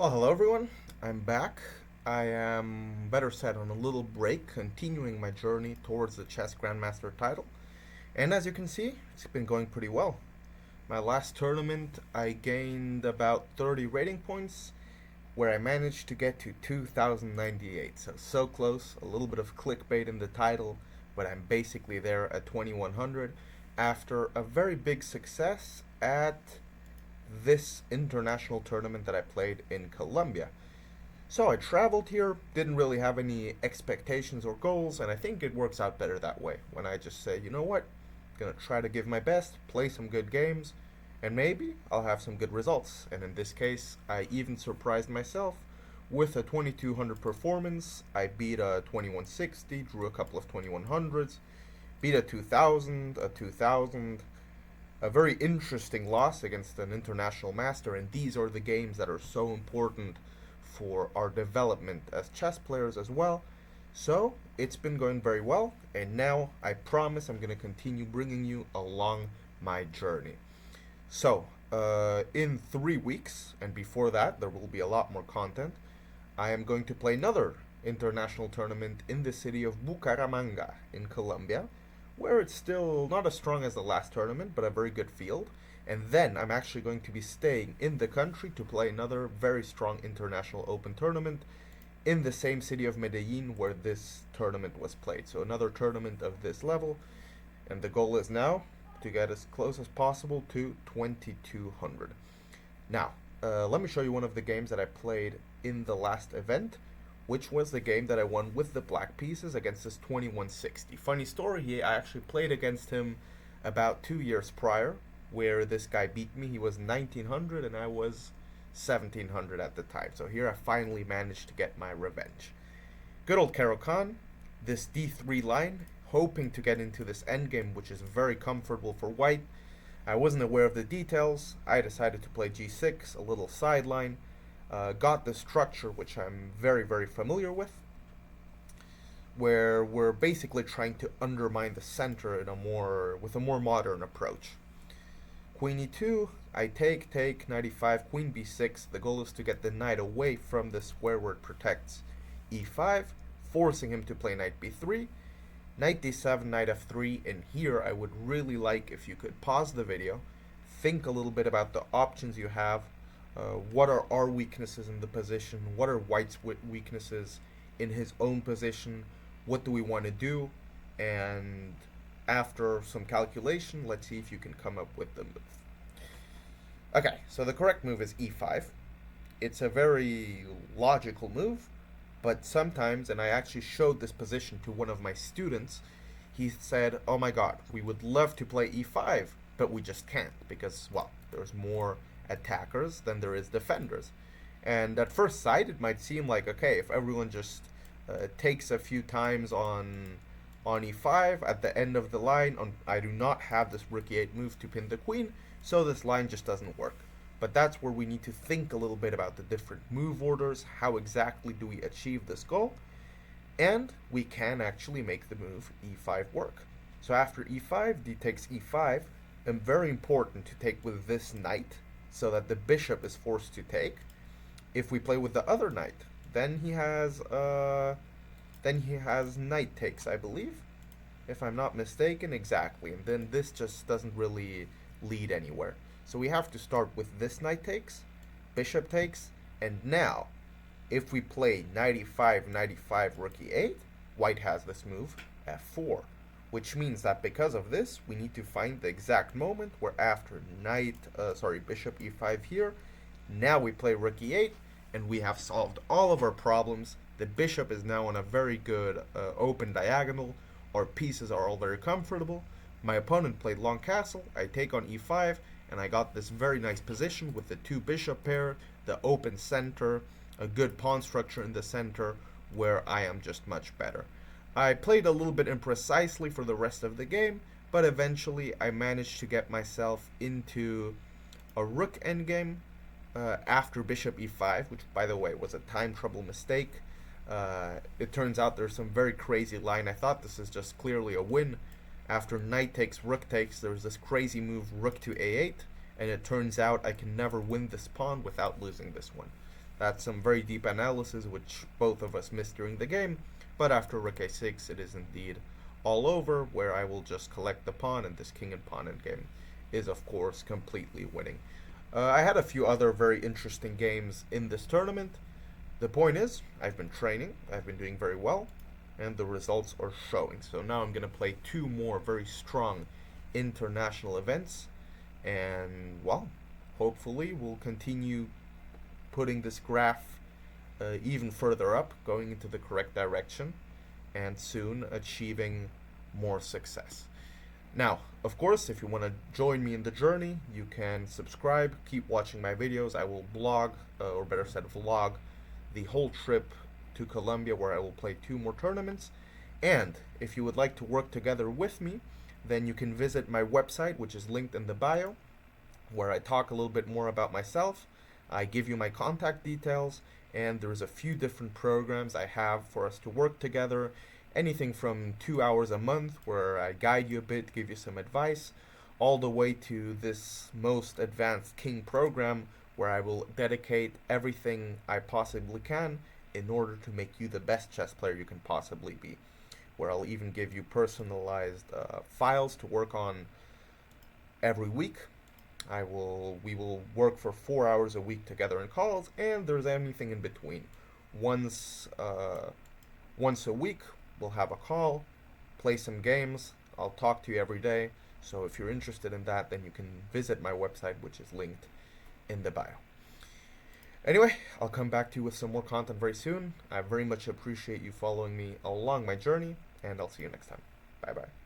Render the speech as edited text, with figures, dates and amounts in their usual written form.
Well, hello everyone. I'm back. I am better said on a little break, continuing my journey towards the chess Grandmaster title. And as you can see, it's been going pretty well. My last tournament, I gained about 30 rating points, where I managed to get to 2098. So close, a little bit of clickbait in the title, but I'm basically there at 2100 after a very big success at this international tournament that I played in Colombia. So I traveled here, didn't really have any expectations or goals, and I think it works out better that way. When I just say, you know what, I'm gonna try to give my best, play some good games, and maybe I'll have some good results. And in this case, I even surprised myself with a 2200 performance. I beat a 2160, drew a couple of 2100s, beat a 2000, a very interesting loss against an international master, and these are the games that are so important for our development as chess players as well. So it's been going very well, and now I promise I'm going to continue bringing you along my journey. So, in 3 weeks, and before that, there will be a lot more content, I am going to play another international tournament in the city of Bucaramanga in Colombia, where it's still not as strong as the last tournament, but a very good field. And then I'm actually going to be staying in the country to play another very strong international open tournament in the same city of Medellin where this tournament was played. So another tournament of this level, and the goal is now to get as close as possible to 2200. Now, let me show you one of the games that I played in the last event, which was the game that I won with the black pieces against this 2160. Funny story, I actually played against him about 2 years prior, where this guy beat me. He was 1900 and I was 1700 at the time. So here I finally managed to get my revenge. Good old Caro-Kann, this d3 line, hoping to get into this endgame, which is very comfortable for white. I wasn't aware of the details. I decided to play g6, a little sideline. Got the structure, which I'm very familiar with, where we're basically trying to undermine the center with a more modern approach. Queen e2, I take, knight e5, queen b6. The goal is to get the knight away from the square where it protects e5, forcing him to play knight b3, knight d7, knight f3, and here I would really like if you could pause the video, think a little bit about the options you have. What are our weaknesses in the position? What are white's weaknesses in his own position? What do we want to do? And after some calculation, let's see if you can come up with the move. Okay, so the correct move is e5. It's a very logical move, but sometimes, and I actually showed this position to one of my students, he said, oh my god, we would love to play e5, but we just can't because, well, there's more attackers than there is defenders. And at first sight, it might seem like, okay, if everyone just takes a few times on e5 at the end of the line, I do not have this rook e8 move to pin the queen, so this line just doesn't work. But that's where we need to think a little bit about the different move orders, how exactly do we achieve this goal, and we can actually make the move e5 work. So after e5, d takes e5, and very important to take with this knight, so that the bishop is forced to take. If we play with the other knight, then he has knight takes, I believe, if I'm not mistaken. Exactly, and then this just doesn't really lead anywhere. So we have to start with this knight takes, bishop takes, and now if we play knight e5, rook e8, white has this move f4, which means that because of this, we need to find the exact moment where after bishop e5 here, now we play rook e8, and we have solved all of our problems. The bishop is now on a very good open diagonal. Our pieces are all very comfortable. My opponent played long castle. I take on e5, and I got this very nice position with the two bishop pair, the open center, a good pawn structure in the center, where I am just much better. I played a little bit imprecisely for the rest of the game, but eventually I managed to get myself into a rook endgame after bishop e5, which by the way was a time trouble mistake. It turns out there's some very crazy line. I thought this is just clearly a win. After knight takes, rook takes, there's this crazy move rook to a8, and it turns out I can never win this pawn without losing this one. That's some very deep analysis, which both of us missed during the game. But after rook a6, it is indeed all over, where I will just collect the pawn, and this king and pawn endgame is, of course, completely winning. I had a few other very interesting games in this tournament. The point is, I've been training, I've been doing very well, and the results are showing. So now I'm going to play two more very strong international events, and, well, hopefully we'll continue putting this graph even further up, going into the correct direction, and soon achieving more success. Now, of course, if you want to join me in the journey, you can subscribe, keep watching my videos. I will blog, or better said, vlog, the whole trip to Colombia, where I will play two more tournaments. And if you would like to work together with me, then you can visit my website, which is linked in the bio, where I talk a little bit more about myself. I give you my contact details, and there's a few different programs I have for us to work together. Anything from 2 hours a month, where I guide you a bit, give you some advice, all the way to this most advanced King program, where I will dedicate everything I possibly can in order to make you the best chess player you can possibly be. Where I'll even give you personalized files to work on every week. We will work for 4 hours a week together in calls, and there's anything in between. Once a week, we'll have a call, play some games. I'll talk to you every day. So if you're interested in that, then you can visit my website, which is linked in the bio. Anyway, I'll come back to you with some more content very soon. I very much appreciate you following me along my journey, and I'll see you next time. Bye bye.